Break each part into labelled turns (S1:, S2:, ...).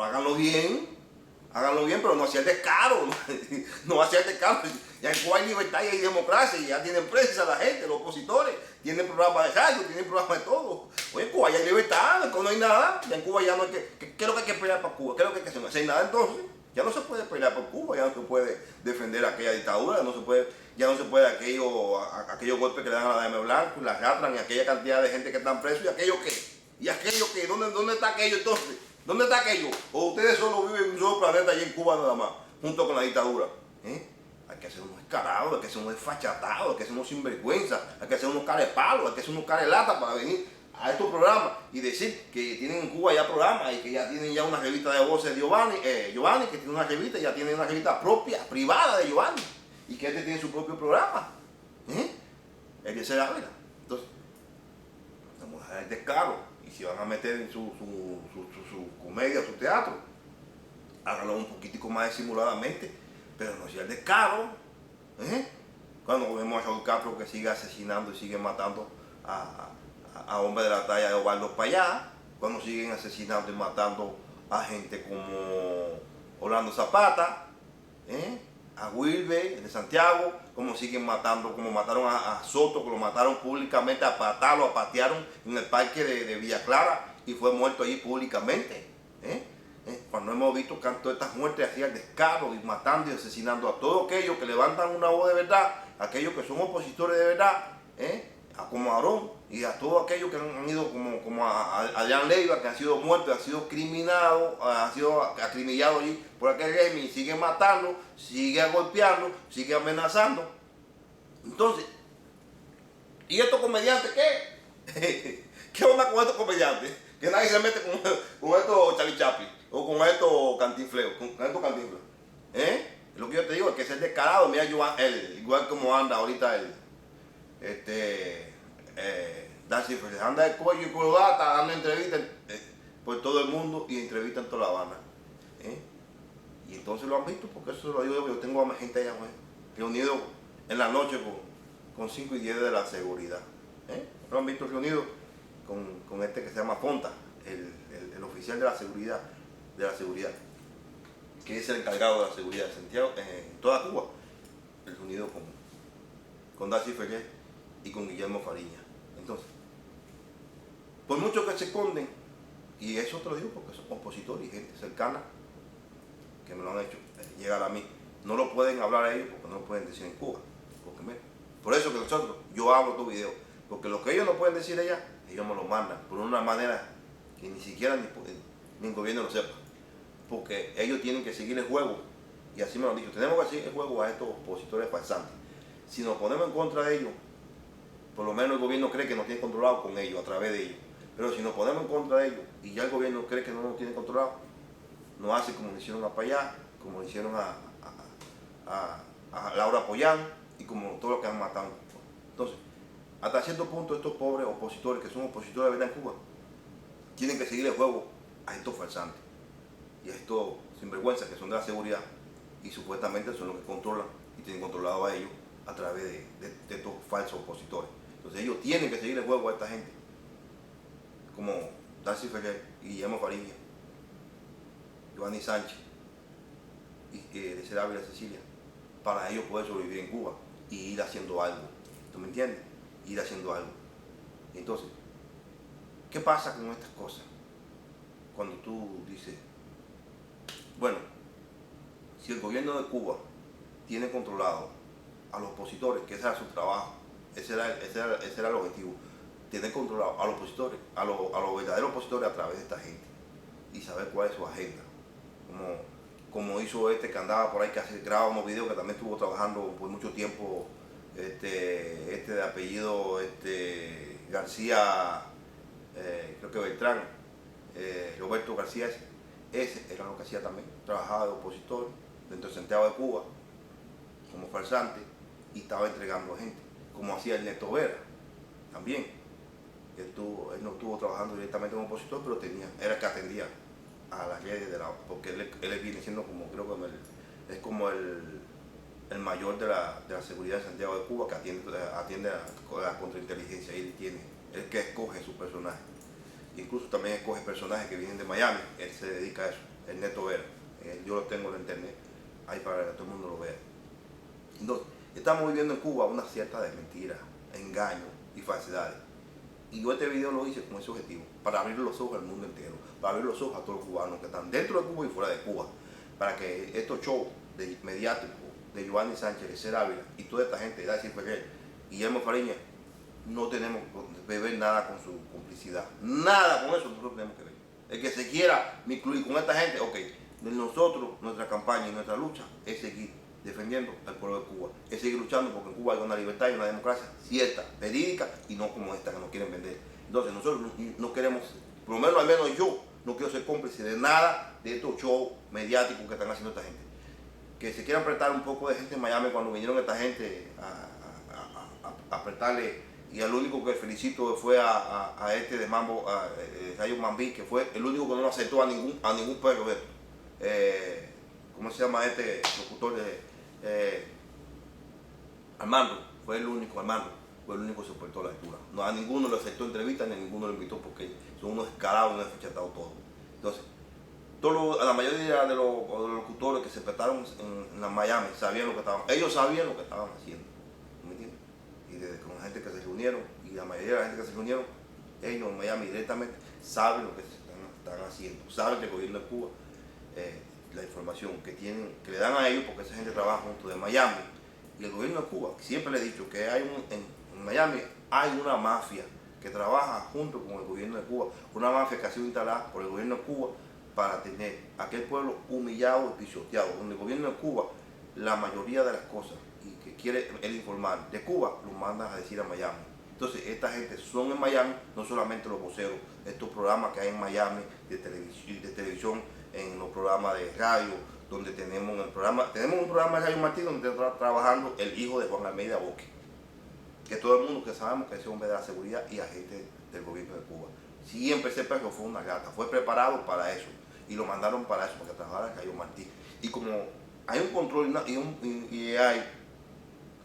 S1: pero háganlo bien, pero no hacia el descaro, no hacia el descaro. Ya en Cuba hay libertad y hay democracia, y ya tienen prensa la gente, los opositores, tienen programas de radio, tienen programas de todo. Oye, en Cuba ya hay libertad, en Cuba no hay nada, ya en Cuba ya no hay ¿qué es lo que hay que pelear para Cuba? ¿Qué es lo que hay que hacer? No hacer nada entonces. Ya no se puede pelear por Cuba, ya no se puede defender aquella dictadura, ya no se puede aquellos golpes que le dan a la Dame Blanco, las ratran y aquella cantidad de gente que están presos, y aquello que, ¿dónde está aquello entonces? ¿Dónde está aquello? ¿O ustedes solo viven en un solo planeta allí en Cuba nada más, junto con la dictadura? Hay que hacer unos escarados, hay que hacer unos desfachatados, hay que hacer unos sinvergüenza, hay que hacer unos carepalos, hay que hacer unos carelata para venir a estos programas y decir que tienen en Cuba ya programas y que ya tienen ya una revista de voces de Giovanni, que tiene una revista, ya tiene una revista propia, privada de Giovanni, y que este tiene su propio programa. Eliezer Ávila. Entonces, vamos a dejar el descaro, y si van a meter en su comedia, su teatro, háganlo un poquitico más disimuladamente, pero no sea el descaro. Cuando vemos a Raúl Castro que sigue asesinando y sigue matando a hombres de la talla de Osvaldo Payá, cuando siguen asesinando y matando a gente como Orlando Zapata, a Wilber de Santiago, como siguen matando, como mataron a Soto, que lo mataron públicamente, a patar, lo patearon en el parque de Villa Clara y fue muerto allí públicamente. Cuando hemos visto todas estas muertes así al descaro, y matando y asesinando a todos aquellos que levantan una voz de verdad, aquellos que son opositores de verdad, como Aarón, y a todos aquellos que han ido como a Adrián Leiva, que han sido muertos, han sido criminados, han sido acrimillados allí por aquel régimen, y siguen matando, siguen golpeando, siguen amenazando. Entonces, ¿y estos comediantes qué? ¿Qué onda con estos comediantes? Que nadie se mete con estos Charlie Chaplin o con estos cantinfleos, Lo que yo te digo es que es el descarado. Mira, igual como anda ahorita Darcy Ferrer, anda de cuello y corbata, dando entrevistas por todo el mundo y entrevistas en toda La Habana. Y entonces lo han visto, porque eso lo digo yo tengo a más gente allá, reunido en la noche con 5 y 10 de la seguridad. Lo han visto reunido con este que se llama Fonta, el oficial de la seguridad, que es el encargado de la seguridad de Santiago, en toda Cuba, reunido con Darcy Ferrer y con Guillermo Fariña. Entonces, por mucho que se esconden, y eso te lo digo porque son opositores y gente cercana que me lo han hecho llegar a mí, no lo pueden hablar a ellos porque no lo pueden decir en Cuba. Por eso que yo abro tu video, porque lo que ellos no pueden decir allá, ellos me lo mandan por una manera que ni siquiera ni el gobierno lo sepa, porque ellos tienen que seguir el juego, y así me lo han dicho, tenemos que seguir el juego a estos opositores falsantes. Si nos ponemos en contra de ellos, por lo menos el gobierno cree que nos tiene controlado con ellos, a través de ellos. Pero si nos ponemos en contra de ellos y ya el gobierno cree que no nos tiene controlado, nos hace como le hicieron a Payá, como le hicieron a Laura Pollán y como todos los que han matado. Entonces, hasta cierto punto estos pobres opositores, que son opositores de verdad en Cuba, tienen que seguir el juego a estos falsantes y a estos sinvergüenzas que son de la seguridad y supuestamente son los que controlan y tienen controlado a ellos a través de estos falsos opositores. Entonces ellos tienen que seguir el juego a esta gente, como Darcy Ferrer, Guillermo Fariña, Giovanni Sánchez y Eliezer Ávila Cecilia, para ellos poder sobrevivir en Cuba y ir haciendo algo. ¿Tú me entiendes? Ir haciendo algo. Entonces, ¿qué pasa con estas cosas? Cuando tú dices, bueno, si el gobierno de Cuba tiene controlado a los opositores, que ese era su trabajo, ese era el objetivo, tener controlado a los opositores, a los verdaderos opositores a través de esta gente, y saber cuál es su agenda, como hizo este que andaba por ahí, que graba unos videos, que también estuvo trabajando por mucho tiempo, de apellido García, creo que Beltrán, Roberto García, ese era lo que hacía también, trabajaba de opositor dentro de Santiago de Cuba, como farsante, y estaba entregando a gente, como hacía el Ernesto Vera, también. Él no estuvo trabajando directamente como opositor, pero era que atendía a las redes porque él viene siendo como, creo que es como el mayor de la seguridad de Santiago de Cuba, que atiende a la contrainteligencia, y él que escoge su personaje. Incluso también escoge personajes que vienen de Miami, él se dedica a eso. Ernesto Vera. Yo lo tengo en la internet, ahí para que todo el mundo lo vea. Entonces, estamos viviendo en Cuba una cierta de mentiras, engaños y falsedades. Y yo este video lo hice con ese objetivo, para abrir los ojos al mundo entero, para abrir los ojos a todos los cubanos que están dentro de Cuba y fuera de Cuba, para que estos shows mediáticos de Giovanni Sánchez, de Ser Ávila y toda esta gente, Daisy Ferrer, Guillermo Fariña, no tenemos que ver nada con su complicidad. Nada con eso nosotros tenemos que ver. El que se quiera incluir con esta gente, ok. Nosotros, nuestra campaña y nuestra lucha es seguir defendiendo al pueblo de Cuba. Es seguir luchando porque en Cuba hay una libertad y una democracia cierta, verídica y no como esta que nos quieren vender. Entonces nosotros no queremos, por lo al menos yo, no quiero ser cómplice de nada de estos shows mediáticos que están haciendo esta gente. Que se quieran apretar un poco de gente en Miami cuando vinieron esta gente a apretarle. Y al único que felicito fue a este de Mambo, a Rayo Mambí, que fue el único que no lo aceptó a ningún pueblo. ¿Cómo se llama este locutor de Armando? Fue el único, Armando, fue el único que soportó la altura. No, a ninguno le aceptó entrevista, ni a ninguno lo invitó porque son unos escalados, unos desfachatados todos. Entonces, la mayoría de los locutores que se prestaron en la Miami sabían lo que estaban, ellos sabían lo que estaban haciendo. ¿Me entiendes? Y desde con la gente que se reunieron, y la mayoría de la gente que se reunieron, ellos en Miami directamente saben lo que están haciendo, saben que el gobierno de Cuba, la información que le dan a ellos, porque esa gente trabaja junto de Miami, y el gobierno de Cuba, siempre le he dicho que en Miami hay una mafia que trabaja junto con el gobierno de Cuba, una mafia que ha sido instalada por el gobierno de Cuba para tener a aquel pueblo humillado y pisoteado, donde el gobierno de Cuba, la mayoría de las cosas y que quiere él informar de Cuba, lo mandan a decir a Miami. Entonces, esta gente son en Miami, no solamente los voceros, estos programas que hay en Miami de televisión, en los programas de radio, donde tenemos un programa de Radio Martí donde está trabajando el hijo de Juan Almeida Boque, que todo el mundo que sabemos que ese hombre de la seguridad y agente del gobierno de Cuba. Siempre ese perro fue una gata, fue preparado para eso y lo mandaron para eso, para que trabajara en Radio Martí. Y como hay un control y hay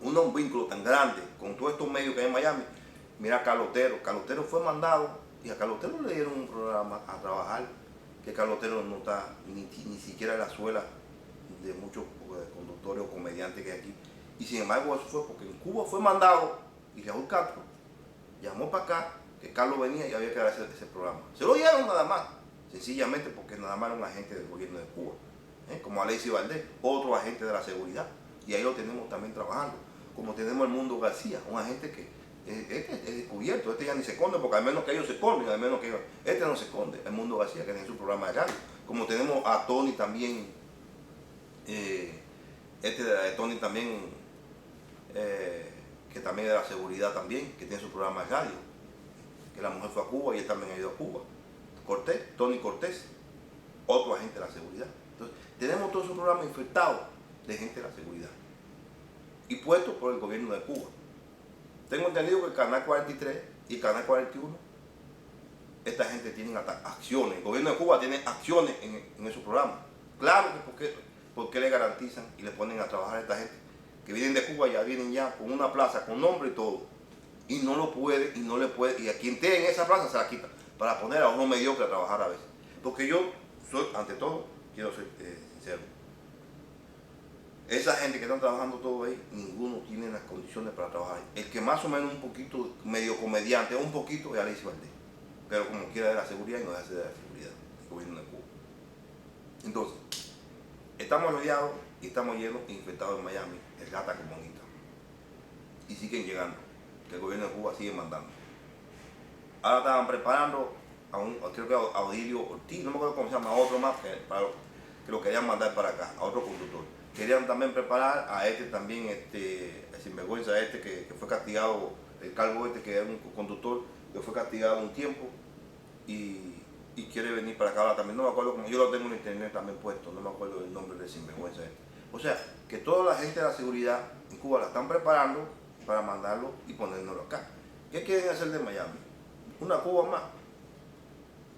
S1: un vínculo tan grande con todos estos medios que hay en Miami, mira a Carlos Otero fue mandado y a Carlos Otero le dieron un programa a trabajar, que Carlos Otero no está ni siquiera en la suela de muchos conductores o comediantes que hay aquí. Y sin embargo eso fue porque en Cuba fue mandado y Raúl Castro llamó para acá que Carlos venía y había que hacer ese programa. Se lo dieron nada más, sencillamente porque nada más era un agente del gobierno de Cuba, como Alexis Valdés, otro agente de la seguridad, y ahí lo tenemos también trabajando, como tenemos el Mundo García, un agente que es descubierto, este ya ni se esconde, porque al menos que ellos se esconden, al menos que este no se esconde, el Mundo García, que tiene su programa de radio, como tenemos a Tony también, Tony también, que también es de la seguridad también, que tiene su programa de radio, que la mujer fue a Cuba y él también ha ido a Cuba. Tony Cortés, otro agente de la seguridad. Entonces, tenemos todo su programa infectado de gente de la seguridad y puesto por el gobierno de Cuba. Tengo entendido que el Canal 43 y el Canal 41, esta gente tiene acciones, el gobierno de Cuba tiene acciones en esos programas. Claro que porque le garantizan y le ponen a trabajar a esta gente que vienen de Cuba, ya vienen ya con una plaza, con nombre y todo, y no lo puede, y no le puede, y a quien esté en esa plaza se la quita, para poner a uno mediocre a trabajar a veces. Porque yo soy, ante todo, quiero ser sincero, esa gente que están trabajando todo ahí, ninguno tiene las condiciones para trabajar ahí. El que más o menos un poquito, medio comediante, un poquito, es Alexis Valdés, pero como quiera de la seguridad y no deja de la seguridad del gobierno de Cuba. Entonces, estamos rodeados y estamos llenos e infectados en Miami, el gata comunista. Y siguen llegando, que el gobierno de Cuba sigue mandando. Ahora estaban preparando creo que a Odilio Ortiz, no me acuerdo cómo se llama, a otro más, que lo querían mandar para acá, a otro conductor. Querían también preparar a también, el sinvergüenza que fue castigado, el calvo que era un conductor, que fue castigado un tiempo y quiere venir para acá ahora también. No me acuerdo, como yo lo tengo en internet también puesto, no me acuerdo del nombre del sinvergüenza O sea, que toda la gente de la seguridad en Cuba la están preparando para mandarlo y ponérnoslo acá. ¿Qué quieren hacer de Miami? Una Cuba más.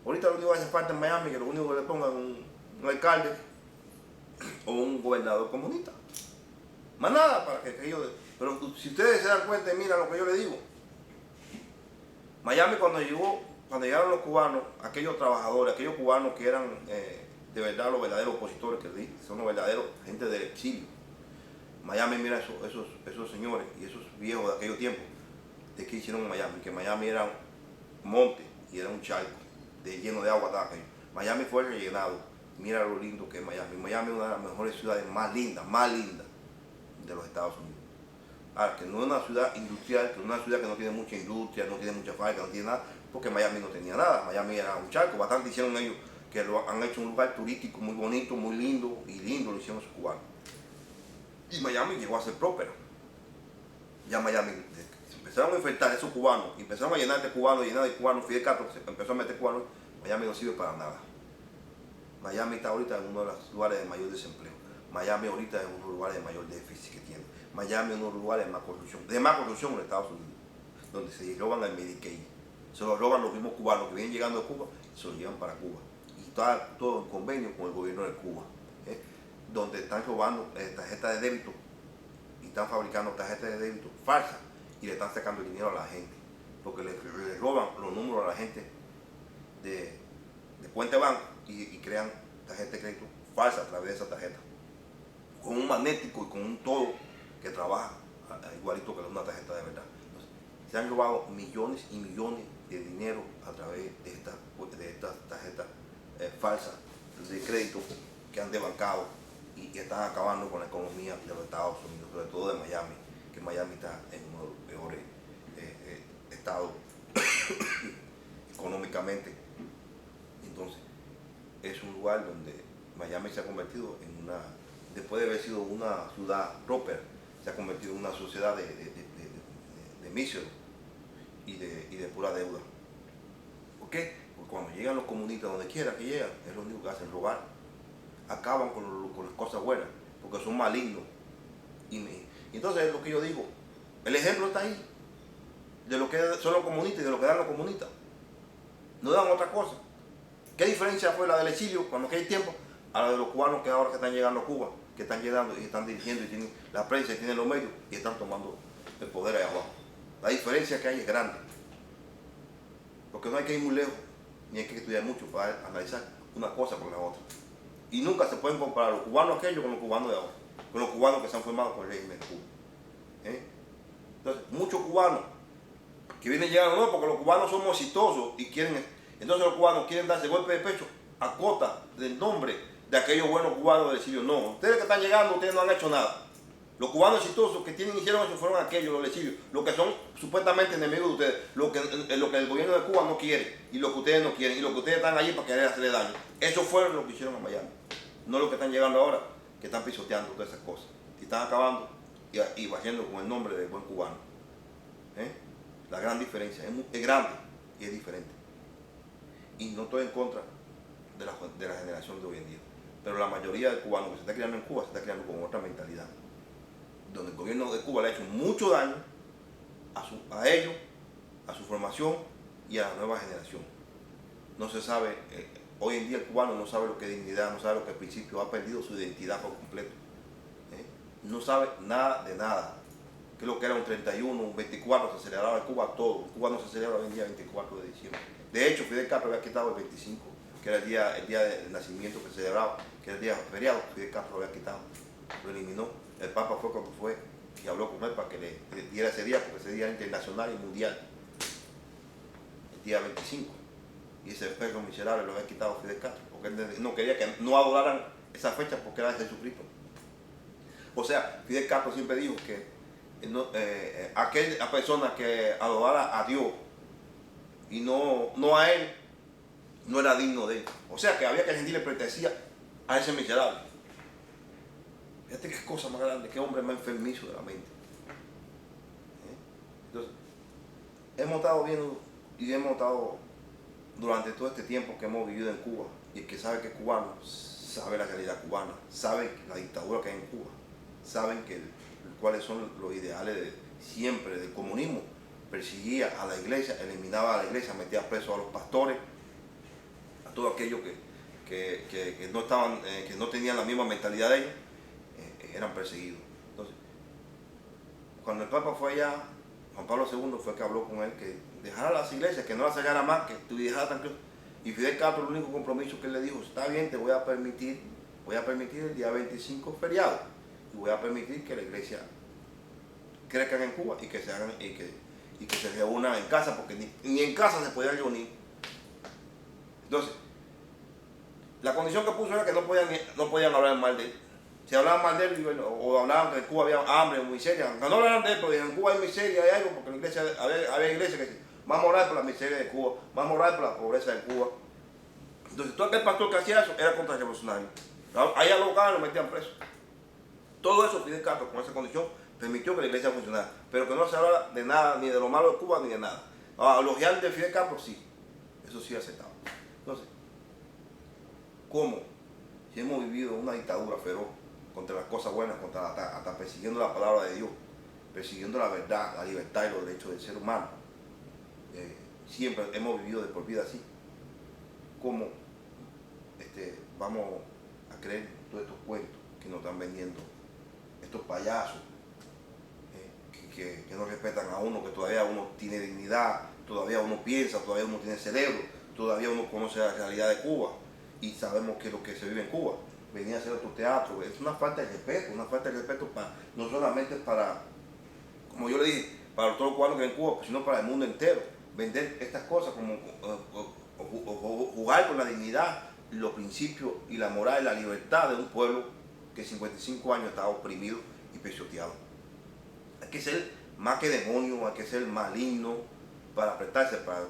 S1: Ahorita lo único que hace falta en Miami es que lo único que le pongan un alcalde o un gobernador comunista. Más nada para que ellos... Pero si ustedes se dan cuenta y miran lo que yo les digo, Miami cuando llegaron los cubanos, aquellos trabajadores, aquellos cubanos que eran de verdad los verdaderos opositores que son los verdaderos gente del exilio. Miami, mira esos señores y esos viejos de aquellos tiempos, de que hicieron en Miami, que Miami era un monte y era un charco lleno de agua. Miami fue rellenado. Mira lo lindo que es Miami. Miami es una de las mejores ciudades más lindas de los Estados Unidos. Ahora, que no es una ciudad industrial, que es una ciudad que no tiene mucha industria, no tiene mucha fábrica, no tiene nada, porque Miami no tenía nada. Miami era un charco. Bastante hicieron ellos que lo han hecho un lugar turístico muy bonito, muy lindo, y lindo lo hicieron los cubanos. Y Miami llegó a ser próspero. Ya Miami se empezaron a enfrentar esos cubanos, y empezaron a llenar de cubanos, Fidel Castro se empezó a meter cubanos. Miami no sirve para nada. Miami está ahorita en uno de los lugares de mayor desempleo. Miami ahorita es uno de los lugares de mayor déficit que tiene. Miami es uno de los lugares de más corrupción en Estados Unidos, donde se roban el Medicaid. Se lo roban los mismos cubanos que vienen llegando de Cuba y se lo llevan para Cuba. Y está todo en convenio con el gobierno de Cuba, donde están robando tarjetas de débito y están fabricando tarjetas de débito falsas y le están sacando el dinero a la gente, porque le roban los números a la gente de cuenta de banco y crean tarjeta de crédito falsa a través de esa tarjeta, con un magnético y con un todo que trabaja igualito que una tarjeta de verdad. Entonces, se han robado millones y millones de dinero a través de estas tarjetas falsas de crédito que han desbancado y están acabando con la economía de los Estados Unidos, sobre todo de Miami, que Miami está en uno de los peores estados económicamente. Entonces, es un lugar donde Miami se ha convertido en una, después de haber sido una ciudad próspera, se ha convertido en una sociedad de míseros y de pura deuda. ¿Por qué? Porque cuando llegan los comunistas, donde quiera que llegan, es lo único que hacen, robar. Acaban con las cosas buenas, porque son malignos. Y entonces es lo que yo digo, el ejemplo está ahí, de lo que son los comunistas y de lo que dan los comunistas. No dan otra cosa. ¿Qué diferencia fue la del exilio cuando aquel tiempo a la de los cubanos que ahora que están llegando a Cuba, que están llegando y están dirigiendo y tienen la prensa y tienen los medios y están tomando el poder ahí abajo? La diferencia que hay es grande, porque no hay que ir muy lejos ni hay que estudiar mucho para analizar una cosa con la otra, y nunca se pueden comparar los cubanos aquellos con los cubanos de ahora, con los cubanos que se han formado con el régimen de Cuba. Entonces, muchos cubanos que vienen llegando, no, porque los cubanos somos exitosos y quieren, entonces los cubanos quieren darse golpe de pecho a costa del nombre de aquellos buenos cubanos del exilio. No, ustedes que están llegando, ustedes no han hecho nada. Los cubanos exitosos que hicieron eso fueron aquellos, los del exilio, los que son supuestamente enemigos de ustedes, lo que el gobierno de Cuba no quiere y lo que ustedes no quieren y lo que ustedes están allí para querer hacerle daño. Eso fue lo que hicieron en Miami. No los que están llegando ahora, que están pisoteando todas esas cosas y están acabando y haciendo con el nombre de buen cubano. La gran diferencia es grande y es diferente. Y no estoy en contra de la generación de hoy en día, pero la mayoría de cubanos que se está criando en Cuba se está criando con otra mentalidad, donde el gobierno de Cuba le ha hecho mucho daño a ellos, a su formación y a la nueva generación. No se sabe, hoy en día el cubano no sabe lo que es dignidad, no sabe lo que es principio, ha perdido su identidad por completo. No sabe nada de nada. Que lo que era un 31, un 24, se celebraba en Cuba todo. En Cuba no se celebra hoy en día el 24 de diciembre. De hecho, Fidel Castro había quitado el 25, que era el día del nacimiento que se celebraba, que era el día feriado. Fidel Castro lo había quitado, lo eliminó. El Papa fue cuando fue y habló con él para que le diera ese día, porque ese día era internacional y mundial, el día 25. Y ese perro miserable lo había quitado Fidel Castro, porque él no quería que no adoraran esa fecha porque era de Jesucristo. O sea, Fidel Castro siempre dijo que aquella persona que adorara a Dios y no a él, no era digno de él. O sea que había que rendirle pleitesía a ese miserable. Fíjate qué cosa más grande, qué hombre más enfermizo de la mente. Entonces, hemos estado viendo y hemos estado durante todo este tiempo que hemos vivido en Cuba, y el que sabe que es cubano sabe la realidad cubana, sabe la dictadura que hay en Cuba, saben cuáles son los ideales de siempre del comunismo. Perseguía a la iglesia, eliminaba a la iglesia, metía presos a los pastores, a todos aquellos que no estaban, que no tenían la misma mentalidad de ellos, eran perseguidos. Entonces, cuando el Papa fue allá, Juan Pablo II fue que habló con él que dejara las iglesias, que no las sacara más, que estuviera tranquilo. Y Fidel Castro, el único compromiso que él le dijo, está bien, te voy a permitir el día 25 feriado, y voy a permitir que la iglesia crezcan en Cuba y que se hagan y que se reúnan en casa, porque ni en casa se podían reunir. Entonces, la condición que puso era que no podían hablar mal de él. Si hablaban mal de él, o hablaban que en Cuba había hambre o miseria, aunque no hablaran de él, pero en Cuba hay miseria, hay algo, porque en la iglesia, había iglesias que decían, vamos a orar por la miseria de Cuba, vamos a orar por la pobreza de Cuba. Entonces, todo aquel pastor que hacía eso era contrarrevolucionario. Ahí a los locales lo metían preso. Todo eso Fidel Castro, con esa condición, permitió que la iglesia funcionara, pero que no se hablara de nada, ni de lo malo de Cuba, ni de nada. A elogiar de Fidel Castro, sí, eso sí aceptaba. Entonces, ¿cómo? Si hemos vivido una dictadura feroz contra las cosas buenas, hasta persiguiendo la palabra de Dios, persiguiendo la verdad, la libertad y los derechos del ser humano, siempre hemos vivido de por vida así. ¿Cómo vamos a creer todos estos cuentos que nos están vendiendo estos payasos que no respetan a uno, que todavía uno tiene dignidad, todavía uno piensa, todavía uno tiene cerebro, todavía uno conoce la realidad de Cuba y sabemos qué es lo que se vive en Cuba? Venir a hacer otro teatro, es una falta de respeto, no solamente para, como yo le dije, para todos los cubanos que viven en Cuba, sino para el mundo entero. Vender estas cosas como jugar con la dignidad, los principios y la moral y la libertad de un pueblo que 55 años está oprimido y pisoteado. Hay que ser más que demonio, hay que ser maligno para prestarse para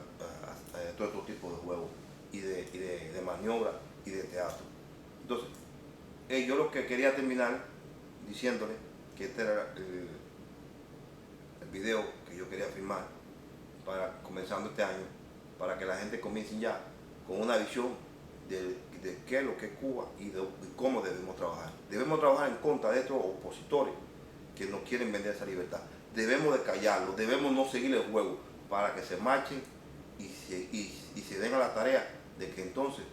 S1: todo este tipo de juegos y de maniobra y de teatro. Entonces, yo lo que quería terminar diciéndole que este era el video que yo quería filmar comenzando este año, para que la gente comience ya con una visión de qué es lo que es Cuba y de cómo debemos trabajar. Debemos trabajar en contra de estos opositores que nos quieren vender esa libertad. Debemos de callarlos, debemos no seguir el juego para que se marchen y se den a la tarea de que entonces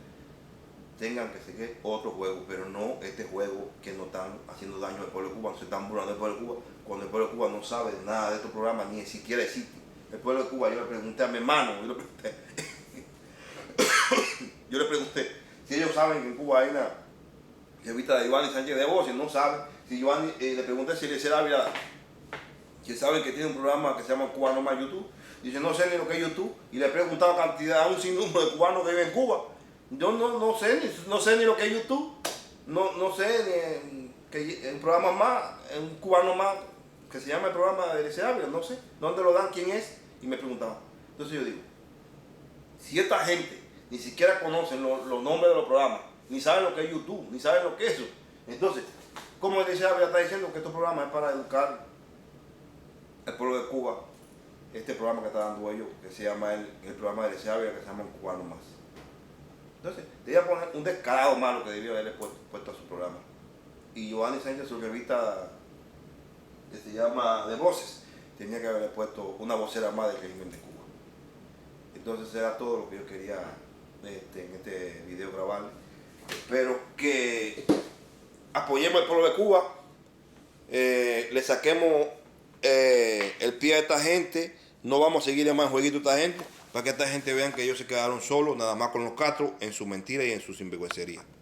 S1: tengan que seguir otro juego, pero no este juego que nos están haciendo daño al pueblo de Cuba, se están burlando del pueblo de Cuba, cuando el pueblo de Cuba no sabe nada de estos programas, ni siquiera existe. El pueblo de Cuba, yo le pregunté a mi hermano, yo le pregunté si ellos saben que en Cuba hay una revista de Giovanni Sánchez de Voces, no saben. Si Giovanni, le pregunté si Eliezer Ávila, que saben que tiene un programa que se llama Cubano Más YouTube, dice no sé ni lo que es YouTube, y le he preguntado a un sinnúmero de cubanos que viven en Cuba. Yo no sé ni lo que es YouTube, no sé ni que un programa más, un cubano más, que se llama el programa de Eliezer Ávila, no sé dónde lo dan, quién es, y me preguntaba. Entonces yo digo, si esta gente ni siquiera conocen los nombres de los programas, ni saben lo que es YouTube, ni saben lo que es eso, entonces, ¿cómo Eliezer Ávila está diciendo que estos programas es para educar al pueblo de Cuba? Este programa que está dando ellos, que se llama el programa de Eliezer Ávila, que se llama Un Cubano Más. Entonces, debía poner un descarado malo que debió haberle puesto a su programa. Y Giovanni Sánchez, su revista que se llama De Voces, tenía que haberle puesto una vocera más del régimen de Cuba. Entonces era todo lo que yo quería en este video grabar. Espero que apoyemos al pueblo de Cuba, le saquemos el pie a esta gente, no vamos a seguir más jueguito a esta gente, para que esta gente vean que ellos se quedaron solos, nada más con los Castro, en su mentira y en su sinvergüencería.